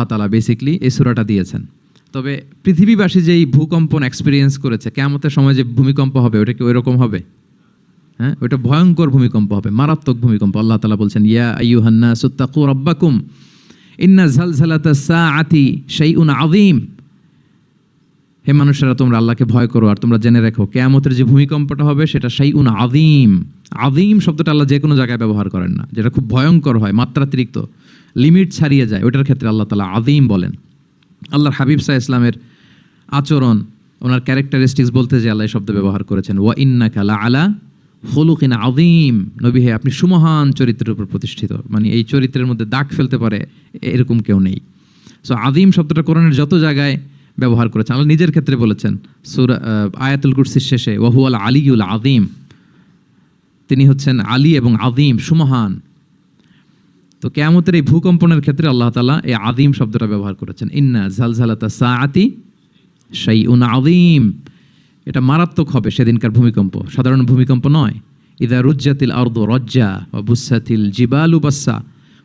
আল্লাহ তাআলা বেসিকলি এই সূরাটা দিয়েছেন। তবে পৃথিবীবাসী যেই ভূকম্পন এক্সপিরিয়েন্স করেছে, কিয়ামতের সময় যে ভূমিকম্প হবে ওটা কি ওইরকম হবে? হ্যাঁ, ওটা ভয়ঙ্কর ভূমিকম্প হবে, মারাত্মক ভূমিকম্প। আল্লাহ তাআলা বলছেন, ইয়া আইয়ুহান নাসু তাকু রাব্বাকুম ইন্না যালযালাতাস সাআতি শাইউন আযীম। হে মানুষেরা, তোমরা আল্লাহকে ভয় করো আর তোমরা জেনে রাখো কিয়ামতের যে ভূমিকম্পটা হবে সেটা শাইউন আযীম। আযীম শব্দটা আল্লাহ যে কোনো জায়গায় ব্যবহার করেন না, যেটা খুব ভয়ঙ্কর হয়, মাত্রাতিরিক্ত, লিমিট ছাড়িয়ে যায়, ওইটার ক্ষেত্রে আল্লাহ তাআলা আযীম বলেন। আল্লাহর হাবিব সাল্লাল্লাহু আলাইহি ইসলামের আচরণ, ওনার ক্যারেক্টারিস্টিক্স বলতে যে আল্লাহ এই শব্দ ব্যবহার করেছেন, ওয়া ইন্নাকা লাআলা খুলুকিন আযীম। নবী হে, আপনি সুমহান চরিত্রের উপর প্রতিষ্ঠিত, মানে এই চরিত্রের মধ্যে দাগ ফেলতে পারে এরকম কেউ নেই। সো আযীম শব্দটা কোরআনের যত জায়গায় ব্যবহার করেছেন, আল্লাহ নিজের ক্ষেত্রে বলেছেন সূরা আয়াতুল কুরসির শেষে, ওয়া হুয়াল আলিয়ুল আযীম, তিনি হচ্ছেন আলী এবং আযীম, সুমহান। তো কিয়ামতের এই ভূকম্পনের ক্ষেত্রে আল্লাহ তাআলা এই আযীম শব্দটা ব্যবহার করেছেন। ইন্না যালযালাতাস সাআতি শাইউন আযীম, এটা মারাত্মক হবে সেদিনকার ভূমিকম্প, সাধারণ ভূমিকম্প নয়। ইযা রুজ্জাতিল আরদু রাজ্জা ওয়া বুসাতিল জিবালু বাসসা,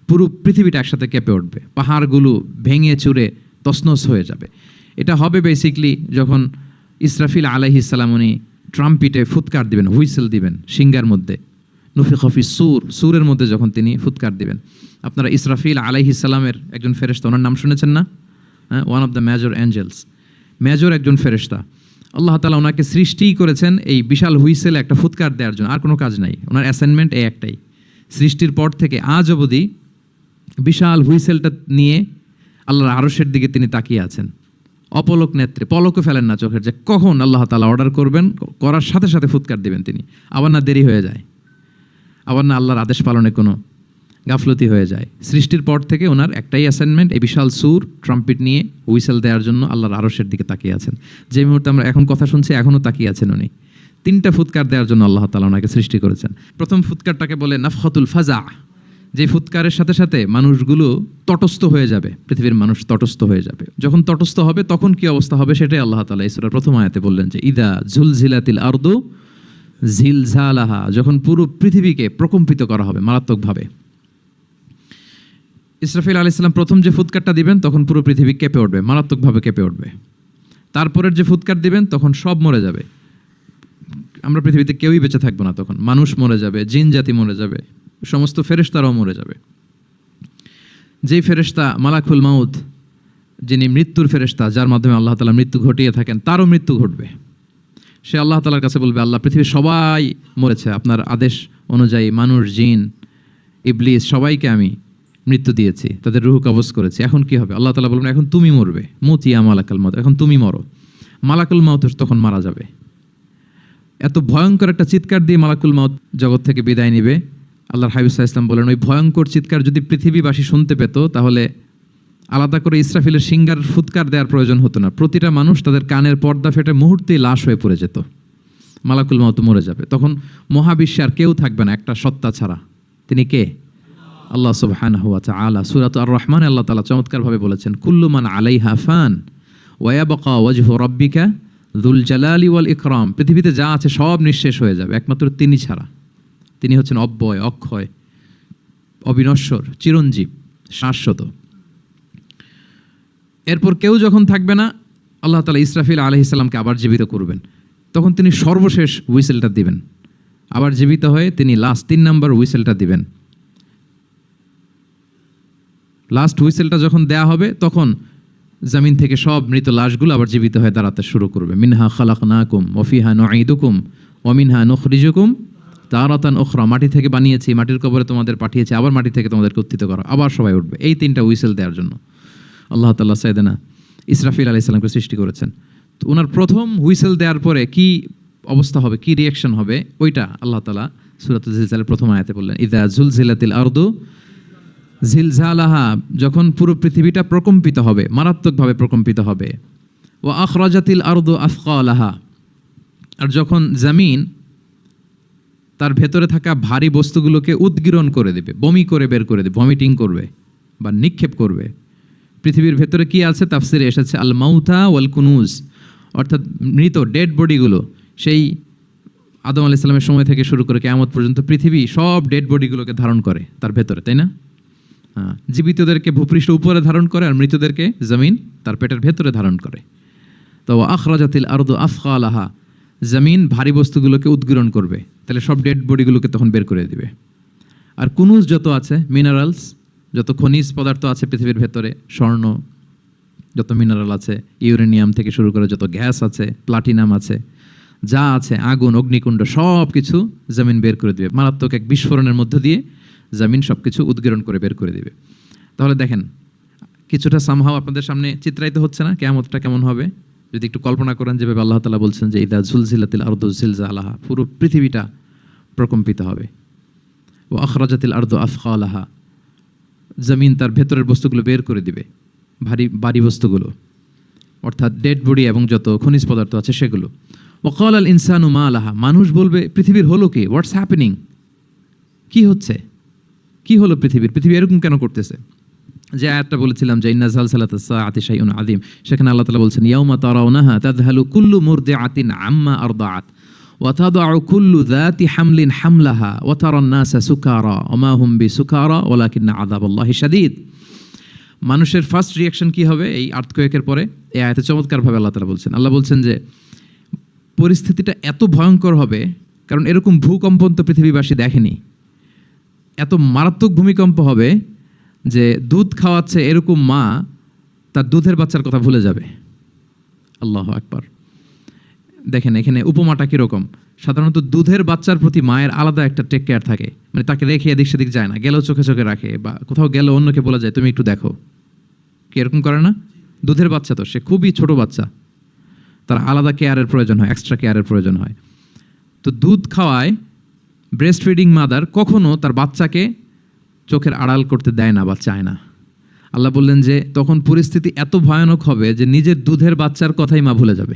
পুরো পৃথিবীটা একসাথে কেঁপে উঠবে, পাহাড়গুলো ভেঙে চুরে তছনছ হয়ে যাবে। এটা হবে বেসিকলি যখন ইসরাফিল আলাইহিস সালাম উনি ট্রাম্পিটে ফুৎকার দিবেন, হুইসেল দিবেন সিঙ্গার মধ্যে, নুফিখা ফিস সূর, সূরের মধ্যে যখন তিনি ফুৎকার দিবেন। আপনারা ইসরাফিল আলাইহিস সালামের একজন ফেরেশতা, ওনার নাম শুনেছেন না? হ্যাঁ, one of the major angels, major একজন ফেরেশতা। আল্লাহ তাআলা ওনাকে সৃষ্টিই করেছেন এই বিশাল হুইসেলে একটা ফুৎকার দেওয়ার জন্য, আর কোনো কাজ নাই। ওনার অ্যাসাইনমেন্ট এই একটাই, সৃষ্টির পর থেকে আজ অবধি বিশাল হুইসেলটা নিয়ে আল্লাহর আরশের দিকে তিনি তাকিয়ে আছেন, অপলক নেত্রে, পলকও ফেলেন না চোখের, যে কখন আল্লাহ তাআলা অর্ডার করবেন, করার সাথে সাথে ফুৎকার দিবেন তিনি। আবার না দেরি হয়ে যায়, আবার না আল্লাহর আদেশ পালনে কোনো গাফলতি হয়ে যায়। সৃষ্টির পর থেকে ওনার একটাই অ্যাসাইনমেন্ট, এই বিশাল সুর ট্রাম্পিট নিয়ে হুইসেল দেওয়ার জন্য আল্লাহর আরশের দিকে তাকিয়ে আছেন। যে মুহূর্তে আমরা এখন কথা শুনছি এখনও তাকিয়ে আছেন উনি। 3টা ফুৎকার দেওয়ার জন্য আল্লাহ তাআলা ওনাকে সৃষ্টি করেছেন। প্রথম ফুৎকারটাকে বলে নাফখাতুল ফাজা, যে ফুৎকারের সাথে সাথে মানুষগুলো তটস্থ হয়ে যাবে, পৃথিবীর মানুষ তটস্থ হয়ে যাবে। যখন তটস্থ হবে তখন কি অবস্থা হবে সেটাই আল্লাহ তাআলা এই সূরার প্রথম আয়াতে বললেন, যে ইদা জুলজিলাতিল আরদু জিলজালাহা, যখন পুরো পৃথিবীকে প্রকম্পিত করা হবে মারাত্মকভাবে। ইসরাফিল আলাইহিস সালাম প্রথম যে ফুৎকারটা দিবেন তখন পুরো পৃথিবী কেঁপে উঠবে, মারাত্মকভাবে কেঁপে উঠবে। তারপরের যে ফুৎকার দিবেন তখন সব মরে যাবে, আমরা পৃথিবীতে কেউই বেঁচে থাকবো না, তখন মানুষ মরে যাবে, জিন জাতি মরে যাবে, সমস্ত ফেরেশতারাও মরে যাবে। যেই ফেরেশতা মালাকুল মাউত, যিনি মৃত্যুর ফেরেশতা, যার মাধ্যমে আল্লাহ তাআলা মৃত্যু ঘটিয়ে থাকেন, তারও মৃত্যু ঘটবে। সে আল্লাহ তাআলার কাছে বলবে, আল্লাহ, পৃথিবীর সবাই মরেছে, আপনার আদেশ অনুযায়ী মানুষ, জিন, ইবলিস সবাইকে আমি মৃত্যু দিয়েছি, তাদের রূহ কবজ করেছি, এখন কি হবে? আল্লাহ তাআলা বলবেন, এখন তুমি মরবে, মুতিয়া মালাকুল মাউত, এখন তুমি মরো। মালাকুল মাউত তখন মারা যাবে। এত ভয়ঙ্কর একটা চিৎকার দিয়ে মালাকুল মাউত জগৎ থেকে বিদায় নিবে। আল্লাহর হাবিব সাল্লাল্লাহু আলাইহি ওয়াসাল্লাম বলেন, ওই ভয়ঙ্কর চিৎকার যদি পৃথিবীবাসী শুনতে পেত তাহলে আলাদা করে ইসরাফিলের সিঙ্গার ফুৎকার দেওয়ার প্রয়োজন হতো না। প্রতিটা মানুষ তাদের কানের পর্দা ফেটে মুহূর্তেই লাশ হয়ে পড়ে যেত, মালাকুল মাউত মরে যাবে। তখন মহাবিশ্বে আর কেউ থাকবে না একটা সত্তা ছাড়া। তিনি কে? আল্লাহ সুবহানাহু ওয়া তাআলা। সূরাত আর-রহমান আল্লাহ তাআলা চমৎকারভাবে বলেছেন, কুল্লু মান আলাইহা ফান ওয়া ইয়াবকা ওয়াজহু রাব্বিকা যুল জালালি ওয়াল ইকরাম। পৃথিবীতে যা আছে সব নিঃশেষ হয়ে যাবে একমাত্র তিনি ছাড়া। তিনি হচ্ছেন অব্যয়, অক্ষয়, অবিনশ্বর, চিরঞ্জীব, শাশ্বত। এরপর কেউ যখন থাকবে না, আল্লাহ তাআলা ইসরাফিল আলাইহিস সালামকে আবার জীবিত করবেন। তখন তিনি সর্বশেষ হুইসেলটা দিবেন, আবার জীবিত হয়ে তিনি লাস্ট 3 নম্বর হুইসেলটা দিবেন। লাস্ট হুইসেলটা যখন দেয়া হবে তখন জমিন থেকে সব মৃত লাশগুলো আবার জীবিত হয়ে দাঁড়াতে শুরু করবে। মিনহা খালাকনাকুম ওয়া ফিহা নুঈদুকুম ওয়া মিনহা নুখরিজুকুম তারাতান উখরা, মাটি থেকে বানিয়েছি, মাটির কবরে তোমাদের পাঠিয়েছি, আবার মাটি থেকে তোমাদেরকে উত্থিত করা, আবার সবাই উঠবে। এই 3টা হুইসেল দেওয়ার জন্য আল্লাহ তাআলা সাইয়েদনা ইসরাফিল আলাইহিস সালামকে সৃষ্টি করেছেন। তো ওনার প্রথম হুইসেল দেওয়ার পরে কি অবস্থা হবে, কি রিয়াকশন হবে, ওইটা আল্লাহ তাআলা সূরাতুল জিলজালের প্রথম আয়াতে বললেন, ইযা জুলজিলাতিল আরদু জিলজালাহা, যখন পুরো পৃথিবীটা প্রকম্পিত হবে, মারাত্মকভাবে প্রকম্পিত হবে। ওয়া আখরাজাতিল আরদু আথকালাহা, আর যখন জমিন তার ভেতরে থাকা ভারী বস্তুগুলোকে উদ্গীরণ করে দেবে, বমি করে বের করে দেবে, ভমিটিং করবে বা নিক্ষেপ করবে। পৃথিবীর ভেতরে কি আছে তাফসিরে এসেছে আল মাউতা ওয়াল কুনুজ, অর্থাৎ মৃত ডেড বডিগুলো, সেই আদম আলাইহিস সালামের সময় থেকে শুরু করে কিয়ামত পর্যন্ত পৃথিবী সব ডেড বডিগুলোকে ধারণ করে তার ভেতরে, তাই না? হ্যাঁ, জীবিতদেরকে ভূপৃষ্ঠ উপরে ধারণ করে আর মৃতদেরকে জমিন তার পেটের ভেতরে ধারণ করে। তো আখরাজাতিল আরদু আফকালাহা, জমিন ভারী বস্তুগুলোকে উদ্গীরণ করবে, তাহলে সব ডেড বডিগুলোকে তখন বের করে দিবে। আর কুনুজ যত আছে, মিনারেলস, যত খনিজ পদার্থ আছে পৃথিবীর ভেতরে, স্বর্ণ, যত মিনারেল আছে, ইউরেনিয়াম থেকে শুরু করে যত গ্যাস আছে, প্লাটিনাম আছে, যা আছে, আগুন, অগ্নিকুণ্ড, সব কিছু জমিন বের করে দিবে। মারাত্মক এক বিস্ফোরণের মধ্য দিয়ে জমিন সব কিছু উদ্গীরণ করে বের করে দিবে। তাহলে দেখেন, কিছুটা সামহাও আপনাদের সামনে চিত্রায়িত হচ্ছে না কিয়ামতটা কেমন হবে? যদি একটু কল্পনা করেন, যেভাবে আল্লাহ তাআলা বলছেন যে ইদা জুলজিলাতিল আরদু জিলজালাহা, পুরো পৃথিবীটা প্রকম্পিত হবে। ও আখরাজাতিল আরদু আথকালাহা, জমিন তার ভেতরের বস্তুগুলো বের করে দিবে, ভারী বস্তুগুলো, অর্থাৎ ডেড বডি এবং যত খনিজ পদার্থ আছে সেগুলো। ওয়াকাল আল ইনসানু মা লাহা, মানুষ বলবে পৃথিবীর হলো কি, হোয়াটস হ্যাপেনিং, কি হচ্ছে, কি হলো পৃথিবী এরকম কেন করতেছে? যে আয়াতটা বলেছিলাম যে ইন্না জালজালাতাস সাআতি শাইউন আযীম, সেখানে আল্লাহ তাআলা বলছেন ইয়াউমা তারাউনাহা তাযহালু কুল্লু মুরদিআতিন আম্মা আরদাআত ওয়া তাদাউ কুল্লু যাতি হামলিন হামলাহা ওয়া তারান নাসা সুকারা ওয়া মা হুম বিসুকারা ওয়ালাকিন্না আযাবাল্লাহি শাদীদ। মানুষের ফার্স্ট রিঅ্যাকশন কি হবে এই আর্থকোয়েকের পরে? এই আয়াতে চমৎকারভাবে আল্লাহ তাআলা বলছেন। আল্লাহ বলছেন যে পরিস্থিতিটা এত ভয়ঙ্কর হবে, কারণ এরকম ভূকম্পন তো পৃথিবীবাসী দেখেনি। এত মারাত্মক ভূমিকম্প হবে যে দুধ খাওয়াচ্ছে এরকম মা তার দুধের বাচ্চার কথা ভুলে যাবে। আল্লাহু আকবার। দেখেন এখানে উপমাটা কীরকম। সাধারণত দুধের বাচ্চার প্রতি মায়ের আলাদা একটা টেক কেয়ার থাকে, মানে তাকে রেখে এদিক সেদিক যায় না, গেলেও চোখে চোখে রাখে, বা কোথাও গেলে অন্যকে বলা যায় তুমি একটু দেখো, কি এরকম করে না? দুধের বাচ্চা তো সে খুবই ছোট বাচ্চা, তার আলাদা কেয়ারের প্রয়োজন হয়, এক্সট্রা কেয়ারের প্রয়োজন হয়। তো দুধ খাওয়ায় ব্রেস্ট ফিডিং মাদার কখনো তার বাচ্চাকে চোখের আড়াল করতে দেয় না বা চায় না। আল্লাহ বললেন যে তখন পরিস্থিতি এত ভয়ানক হবে যে নিজের দুধের বাচ্চার কথাই মা ভুলে যাবে।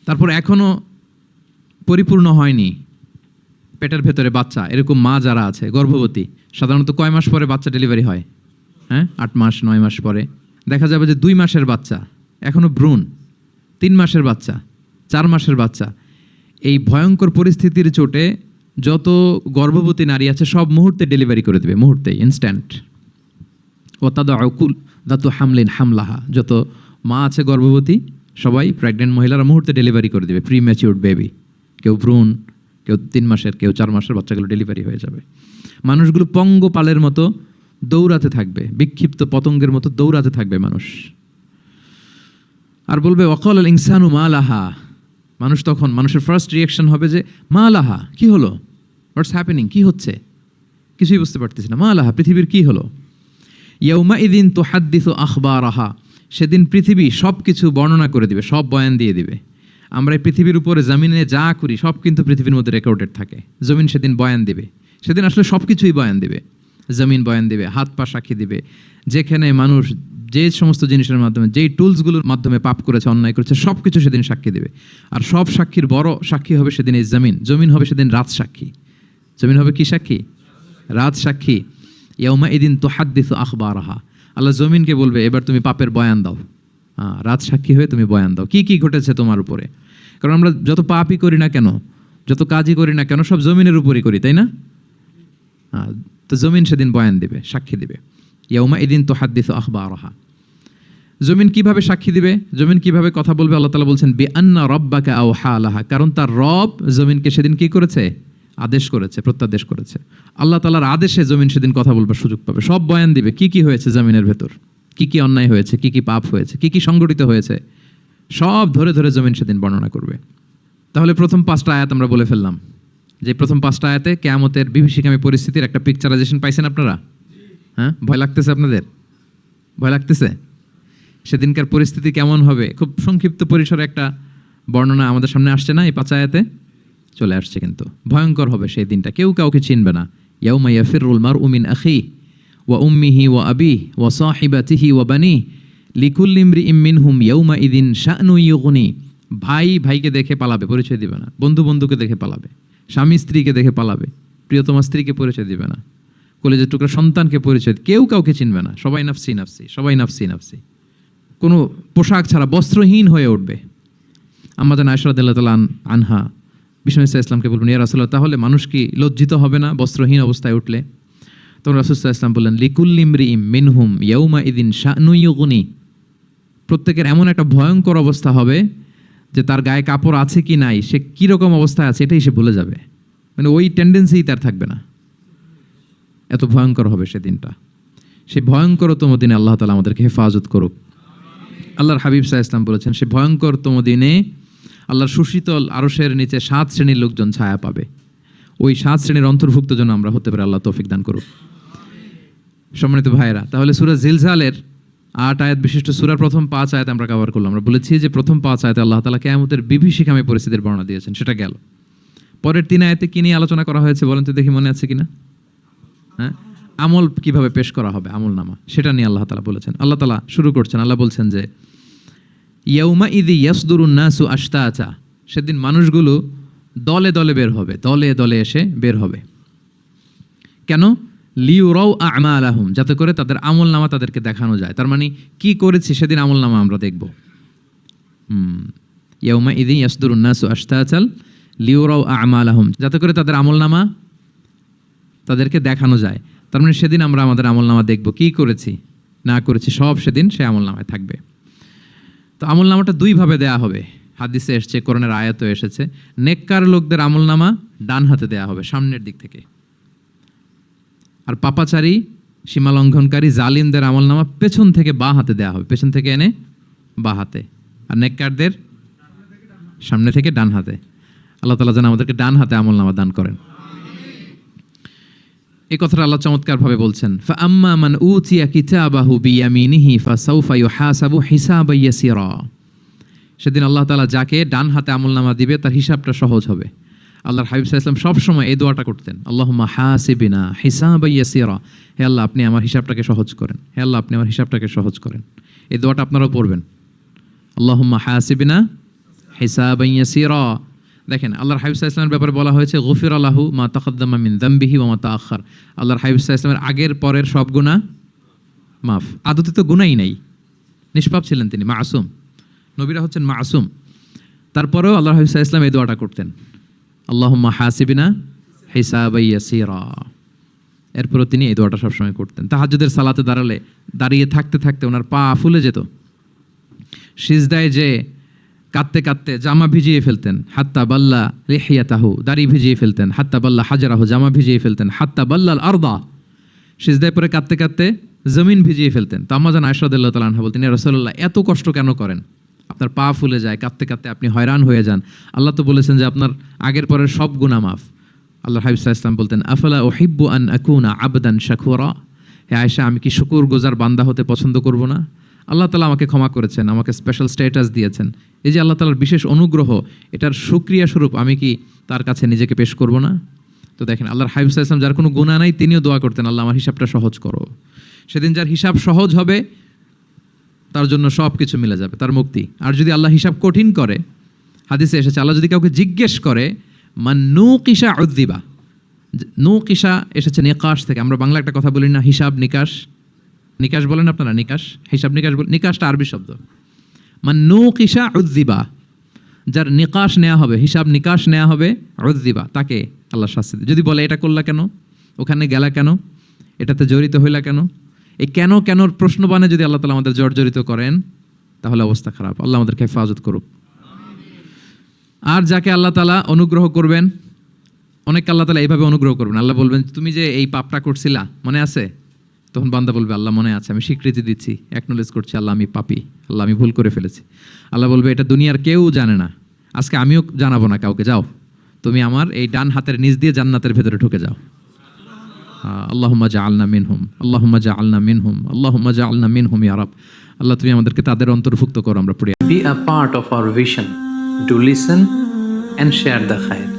তারপর এখনও পরিপূর্ণ হয়নি পেটের ভেতরে বাচ্চা, এরকম মা যারা আছে গর্ভবতী, সাধারণত কয় মাস পরে বাচ্চা ডেলিভারি হয়? হ্যাঁ, 8 মাস 9 মাস পরে। দেখা যাবে যে 2 মাসের বাচ্চা, এখনও ভ্রূণ, 3 মাসের বাচ্চা, 4 মাসের বাচ্চা। এই ভয়ঙ্কর পরিস্থিতির চোটে যত গর্ভবতী নারী আছে সব মুহূর্তে ডেলিভারি করে দেবে, মুহূর্তেই, ইনস্ট্যান্ট। ও তাদাউ কুল্লু যাতি হামলিন হামলাহা, যত মা আছে গর্ভবতী সবাই, প্রেগনেন্ট মহিলারা মুহূর্তে ডেলিভারি করে দেবে, প্রি ম্যাচিউরড বেবি, কেউ ভ্রূণ, কেউ 3 মাসের, কেউ 4 মাসের বাচ্চাগুলো ডেলিভারি হয়ে যাবে। মানুষগুলো পঙ্গপালের মতো দৌড়াতে থাকবে, বিক্ষিপ্ত পতঙ্গের মতো দৌড়াতে থাকবে মানুষ, আর বলবে ওয়াকাল আল ইনসানু মা লাহা। মানুষ তখন, মানুষের ফার্স্ট রিঅ্যাকশন হবে যে মা লাহা, কি হলো, হোয়াটস হ্যাপেনিং, কি হচ্ছে, কিছুই বুঝতে পারতেছি না, মা লাহা, পৃথিবীর কি হলো। ইয়াউমা ইদিন তুহাদ্দিসু আখবারাহা, সেদিন পৃথিবী সব কিছু বর্ণনা করে দিবে, সব বয়ান দিয়ে দিবে। আমরা এই পৃথিবীর উপরে জমিনে যা করি সব কিন্তু পৃথিবীর মধ্যে রেকর্ডেড থাকে। জমিন সেদিন বয়ান দিবে, সেদিন আসলে সব কিছুই বয়ান দিবে। জমিন বয়ান দিবে, হাত পা সাক্ষী দিবে, যেখানে মানুষ যে সমস্ত জিনিসের মাধ্যমে, যেই টুলসগুলোর মাধ্যমে পাপ করেছে, অন্যায় করেছে, সব কিছু সেদিন সাক্ষী দেবে। আর সব সাক্ষীর বড় সাক্ষী হবে সেদিন এই জমিন। জমিন হবে সেদিন রাত সাক্ষী। জমিন হবে কি সাক্ষী? রাত সাক্ষী। ইয়াউমা ইদিন তুহাদ্দিসু আখবারাহা, আল্লাহ জমিনকে বলবে এবার তুমি পাপের বয়ান দাও। রাত সাক্ষী হয়ে তুমি বয়ান দাও, কি কি ঘটেছে তোমার উপরে। কারণ আমরা যত পাপই করি না কেন, যত কাজই করি না কেন, সব জমিনের উপরই করি, তাই না? তো জমিন সেদিন বয়ান দিবে, সাক্ষী দিবে। ইয়াউমা ইদিন তুহাদ্দিসু আখবারাহা। জমিন কিভাবে সাক্ষী দিবে, জমিন কিভাবে কথা বলবে? আল্লাহ তাআলা বলছেন বিআন্না রাব্বাকা আওহা লাহা, কারণ তার রব জমিনকে সেদিন কি করেছে? আদেশ করেছে, প্রত্যাদেশ করেছে। আল্লাহ তাআলার আদেশে জমিন সেদিন কথা বলবার সুযোগ পাবে, সব বয়ান দিবে, কি কি হয়েছে জমিনের ভেতর, কি কি অন্যায় হয়েছে, কি কি পাপ হয়েছে, কি কি সংগঠিত হয়েছে, সব ধরে ধরে জমিন সেদিন বর্ণনা করবে। তাহলে প্রথম 5টা আয়াত আমরা বলে ফেললাম, যে প্রথম 5টা আয়াতে কিয়ামতের বিভীষিকামী পরিস্থিতির একটা পিকচারাইজেশন পাইছেন আপনারা? হ্যাঁ, ভয় লাগতেছে আপনাদের? ভয় লাগতেছে? সেদিনকার পরিস্থিতি কেমন হবে খুব সংক্ষিপ্ত পরিসরে একটা বর্ণনা আমাদের সামনে আসছে না? এই 5 আয়াতে চলে আসছে। কিন্তু ভয়ঙ্কর হবে সেই দিনটা, কেউ কাউকে চিনবে না। ইয়াউমা ইয়াফিরুল মারউ মিন আখিহি ওয়া উম্মিহি ওয়া আবিহি ওয়া সাহিবাতিহি ওয়া বানিহি লিকুল্লি ইমরিইম মিনহুম ইয়াউমা ইদিন শা'নুন ইউগনি। ভাই ভাইকে দেখে পালাবে, পরিচয় দিবে না। বন্ধু বন্ধুকে দেখে পালাবে, স্বামী স্ত্রীকে দেখে পালাবে, প্রিয়তমা স্ত্রীকে পরিচয় দিবে না, কলেজের টুকরা সন্তানকে পরিচয়, কেউ কাউকে চিনবে না। সবাই নাফসি নাফসি, সবাই নাফসি নাফসি, কোনো পোশাক ছাড়া বস্ত্রহীন হয়ে উঠবে। আম্মা জান আয়েশা রাদিয়াল্লাহু তাআলা আনহা বিষ্ণু ইসা ইসলামকে বলবেন, ইয়া রাসূলুল্লাহ, তাহলে মানুষ কি লজ্জিত হবে না বস্ত্রহীন অবস্থায় উঠলে? তখন রাসূল সাল্লাল্লাহু আলাইহি ওয়াসাল্লাম বললেন, লিকুল্লি ইমরিইম মিনহুম ইয়াউমা ইযিন শা'নুন ইউগনি। প্রত্যেকের এমন একটা ভয়ঙ্কর অবস্থা হবে যে তার গায়ে কাপড় আছে কি নাই, সে কীরকম অবস্থায় আছে এটাই সে ভুলে যাবে, মানে ওই টেন্ডেন্সিই তার থাকবে না। এত ভয়ঙ্কর হবে সেদিনটা। সেই ভয়ঙ্করতম দিনে আল্লাহ তাআলা আমাদেরকে হেফাজত করুক। আল্লাহর হাবিব সাল্লাল্লাহু আলাইহি ওয়াসাল্লাম বলেছেন, সে ভয়ঙ্করতম দিনে আল্লাহর সুশীতল আরশের নিচে 7 শ্রেণীর লোকজন ছায়া পাবে। ওই 7 শ্রেণীর অন্তর্ভুক্ত যেন আমরা হতে পারি, আল্লাহ তৌফিক দান করুক। সম্মানিত ভাইয়েরা, তাহলে সূরা জিলজালের 8 আয়াত বিশিষ্ট সূরার প্রথম 5 আয়াত আমরা কভার করলাম। আমরা বলেছি যে প্রথম 5 আয়াতে আল্লাহ তাআলা কিয়ামতের বিভীষিকাময় পরিস্থিতির বর্ণনা দিয়েছেন, সেটা গেল। পরের 3 আয়াতে কি নিয়ে আলোচনা করা হয়েছে বলেন তো দেখি, মনে আছে কিনা? হ্যাঁ, আমল কিভাবে পেশ করা হবে, আমল নামা, সেটা নিয়ে আল্লাহ তাআলা বলেছেন। আল্লাহ তাআলা শুরু করছেন, আল্লাহ বলছেন যে ইয়াউমা ইযি ইয়াসদুরুন নাসু আশতাতা, সেদিন মানুষগুলো দলে দলে বের হবে, দলে দলে এসে বের হবে। কেন? লিউরাউ আমালাহুম, যাতে করে তাদের আমল নামা তাদেরকে দেখানো যায়। তার মানে কি করেছি সেদিন আমল নামা আমরা দেখব। ইয়াউমা ইযি ইয়াসদুরুন নাসু আশতাতাল লিউরাউ আমালাহুম, যাতে করে তাদের আমল নামা তাদেরকে দেখানো যায়। তার মানে সেদিন আমরা আমাদের আমল নামা দেখব, কি করেছি না করেছি সব সেদিন সে আমল নামায় থাকবে। তো আমল নামাটা 2 ভাবে দেয়া হবে, হাদিসে এসেছে, কোরআনের আয়াতও এসেছে। নেককার লোকদের আমল নামা ডান হাতে দেয়া হবে, সামনের দিক থেকে। আর পাপাচারী, সীমা লঙ্ঘনকারী, জালিমদের আমল নামা পেছন থেকে বাঁ হাতে দেয়া হবে, পেছন থেকে এনে বাঁ হাতে। আর নেককারদের সামনে থেকে ডান হাতে। আল্লাহ তাআলা যেন আমাদেরকে ডান হাতে আমল নামা দান করেন। এই কথাটা আল্লাহ চমৎকারভাবে বলছেন, ফাআম্মা মান উতিয়া কিতাবাহু বিয়ামিনিহি ফাসাউফা ইউহাসাবু হিসাবান ইয়াসিরা। সেদিন আল্লাহ তাআলা যাকে ডান হাতে আমলনামা দিবে তার হিসাবটা সহজ হবে। আল্লাহর হাবিব সাল্লাল্লাহু আলাইহি ওয়াসাল্লাম সবসময় এই দোয়াটা করতেন, আল্লাহুম্মা হাসিবিনা হিসাবান ইয়াসিরা। হে আল্লাহ, আপনি আমার হিসাবটাকে সহজ করেন, হে আল্লাহ, আপনি আমার হিসাবটাকে সহজ করেন। এই দোয়াটা আপনারাও পড়বেন, আল্লাহুম্মা হাসিবিনা হিসাবান ইয়াসিরা। দেখেন, আল্লাহর হাবিব সাল্লাল্লাহু আলাইহি ওয়াসাল্লামের ব্যাপারে বলা হয়েছে গফিরা লাহু মা তাকাদ্দামা মিন যামবিহি ওয়া মা তাআখার। আল্লাহর হাবিব সাল্লাল্লাহু আলাইহি ওয়াসাল্লামের আগের পরের সব গুনাহ মাফ। আদতে তো গুনাহই নাই, নিষ্পাপ ছিলেন তিনি, মাসুম। নবীরা হচ্ছেন মাসুম। তারপরেও আল্লাহর হাবিব সাল্লাল্লাহু আলাইহি ওয়াসাল্লাম এই দোয়াটা করতেন, আল্লাহুম্মা হাসিবিনা হিসাবান ইয়াসিরা। এরপরও তিনি এই দোয়াটা সবসময় করতেন। তাহাজ্জুদের সালাতে দাঁড়িয়ে থাকতে থাকতে ওনার পা ফুলে যেত। সিজদায় যে কাঁদতে কাঁদতে জামা ভিজিয়ে ফেলতেন, হাত্তা বাল্লা লিহিয়াতাহু, দাড়ি ভিজিয়ে ফেলতেন, হাত্তা বাল্লা হাজারাহু, জামা ভিজিয়ে ফেলতেন, হাত্তা বাল্লাল আরদা, সিজদায় পরে কাঁদতে কাঁদতে জমিন ভিজিয়ে ফেলতেন। তো আম্মা জান আয়েশা রাদিয়াল্লাহু তাআলা আনহা বলতেন, ইয়া রাসূলুল্লাহ, এত কষ্ট কেন করেন? আপনার পা ফুলে যায়, কাঁদতে কাঁদতে আপনি হয়রান হয়ে যান। আল্লাহ তো বলেছেন যে আপনার আগের পরের সব গুনাহ মাফ। আল্লাহর হাবিব সাল্লাল্লাহু আলাইহি ওয়াসাল্লাম বলতেন, আফালা উহিব্বু আন আকুনা আবদান শাকুরা। হে আয়েশা, আমি কি শুকরগুজার বান্দা হতে পছন্দ করব না? আল্লাহ তাআলা আমাকে ক্ষমা করেছেন, আমাকে স্পেশাল স্ট্যাটাস দিয়েছেন। এই যে আল্লাহ তাআলার বিশেষ অনুগ্রহ, এটার শুকরিয়া স্বরূপ আমি কি তার কাছে নিজেকে পেশ করব না? তো দেখেন, আল্লাহর হাবিব সাল্লাল্লাহু আলাইহি ওয়াসাল্লাম যার কোনো গুনাহ নাই, তিনিও দোয়া করতেন, আল্লাহ আমার হিসাবটা সহজ করো। সেদিন যার হিসাব সহজ হবে তার জন্য সব কিছু মিলে যাবে, তার মুক্তি। আর যদি আল্লাহ হিসাব কঠিন করে, হাদিসে এসেছে, আল্লাহ যদি কাউকে জিজ্ঞেস করে, মান নুকিশা উযযিবা। নুকিশা এসেছে নিকাশ থেকে। আমরা বাংলা একটা কথা বলি না, হিসাব নিকাশ, নিকাশ বলেন আপনারা, নিকাশ, হিসাব নিকাশ বলেন। নিকাশটা আরবি শব্দ। মান নুকিশা উযযিবা, যার নিকাশ নেওয়া হবে, হিসাব নিকাশ নেওয়া হবে, উযযিবা, তাকে আল্লাহ শাস্তি দেবে। যদি বলে এটা করলা কেন, ওখানে গেলা কেন, এটাতে জড়িত হইলা কেন, এই কেন কেনর প্রশ্ন বানে যদি আল্লাহ তাআলা আমাদের জর্জরিত করেন, তাহলে অবস্থা খারাপ। আল্লাহ আমাদেরকে হেফাজত করুক। আর যাকে আল্লাহ তাআলা অনুগ্রহ করবেন, অনেক আল্লাহ তাআলা এইভাবে অনুগ্রহ করবেন। আল্লাহ বলবেন, তুমি যে এই পাপটা করছিলা মনে আছে? তখন বান্দা বলবে, আল্লাহ মনে আছে, আমি স্বীকৃতি দিচ্ছি, অ্যাকনোলেজ করছি, আল্লাহ আমি পাপী, আল্লাহ আমি ভুল করে ফেলেছি। আল্লাহ বলবে, এটা দুনিয়ার কেউ জানে না, আজকে আমিও জানাবো না কাউকে, যাও তুমি আমার এই ডান হাতের নিচ দিয়ে জান্নাতের ভেতরে ঢুকে যাও। আল্লাহুম্মা জাআলনা মিনহুম, আল্লাহুম্মা জাআলনা মিনহুম, আল্লাহুম্মা জাআলনা মিনহুম ইয়া রাব। আল্লাহ তুমি আমাদেরকে তাদের অন্তর্ভুক্ত করো। আমরা পড়ি, Be a part of our vision to listen and share the khair.